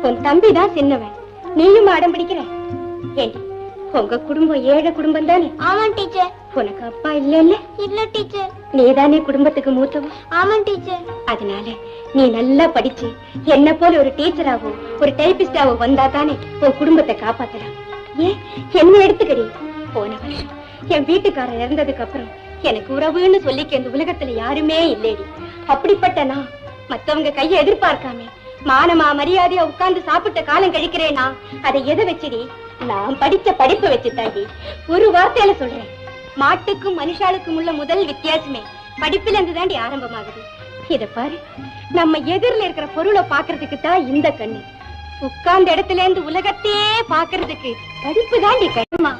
உன் தம்பிதான் சின்னவன், நீயும் அடம் பிடிக்கிற. ஏண்டி, உங்க குடும்பம் ஏழை குடும்பம் தானே? ஆமா டீச்சர். உனக்கு அப்பா இல்ல? இல்ல டீச்சர். நீதானே குடும்பத்துக்கு மூத்தவன்? ஆமா டீச்சர். அதனால நீ நல்லா படிச்சு என்ன போல ஒரு டீச்சராவோ ஒரு டைபிஸ்டாவோ வந்தா தானே உன் குடும்பத்தை காப்பாத்தலாம். ஏன் என்ன எடுத்துக்கடி, போன வருஷம் என் வீட்டுக்காரர் இறந்ததுக்கு அப்புறம் எனக்கு உறவுன்னு சொல்லிக்க இந்த உலகத்துல யாருமே இல்லைடி. அப்படிப்பட்ட நான் மத்தவங்க கையை எதிர்பார்க்காம மானமா மரியாதையா உட்கார்ந்து சாப்பிட்ட காலம் கழிக்கிறேனா, அதை எதை வச்சுடி? நான் படிச்ச படிப்பு வச்சுட்டாண்டி. ஒரு வார்த்தையில சொல்றேன், மாட்டுக்கும் மனுஷாளுக்கும் உள்ள முதல் வித்தியாசமே படிப்புல இருந்து தாண்டி ஆரம்பமாகுது. இத பாரு, நம்ம எதிரில இருக்கிற பொருளை பாக்குறதுக்கு தான் இந்த கண்ணு, உட்கார்ந்த இடத்துல இருந்து உலகத்தையே பாக்குறதுக்கு படிப்பு தாண்டி கண்ணுமா.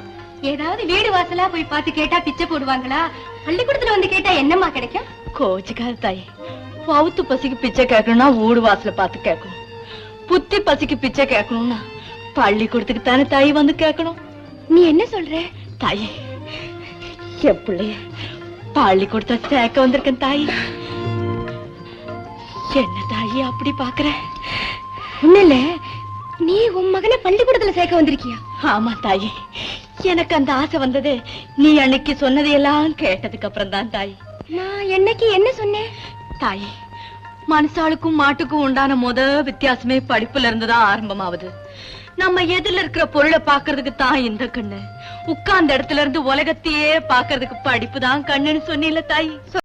ஏதாவது வீடு வாசலா போய் பார்த்து கேட்டா பிச்சை போடுவாங்களா? பள்ளிக்கூடத்துல வந்து கேட்டா என்னமா கிடைக்கும்? கோச்சுக்காத தாய், பவுத்து பசிக்கு பிச்சை கேட்கணும்னா வீடு வாசல பார்த்து கேட்கணும், புத்தி பசிக்கு பிச்சை கேட்கணும்னா பள்ளிக்கூடத்துக்கு தானே தாய் வந்து கேட்கணும். நீ என்ன சொல்ற? தாய், என் பிள்ளைய பள்ளிக்கூடத்தை சேர்க்க வந்திருக்கேன் தாய். என்ன தாயி அப்படி பாக்குற? ஒண்ணுல, நீ உன் மகனை பள்ளிக்கூடத்துல சேர்க்க வந்திருக்கியா? ஆமா தாயி, எனக்கு அந்த ஆசை வந்தது நீ அன்னைக்கு சொன்னதையெல்லாம் கேட்டதுக்கு அப்புறம் தான் தாய். நான் என்னைக்கு என்ன சொன்னேன்? தாய், மனுஷாளுக்கும் மாட்டுக்கும் உண்டான வித்தியாசமே படிப்புல இருந்துதான் ஆரம்பமாவது. நம்ம எதிரில இருக்கிற பொருளை பாக்குறதுக்கு தான் இந்த கண்ணு, உட்கார்ந்த இடத்துல இருந்து உலகத்தையே பாக்குறதுக்கு படிப்பு தான் கண்ணுன்னு சொன்னீல தாய்.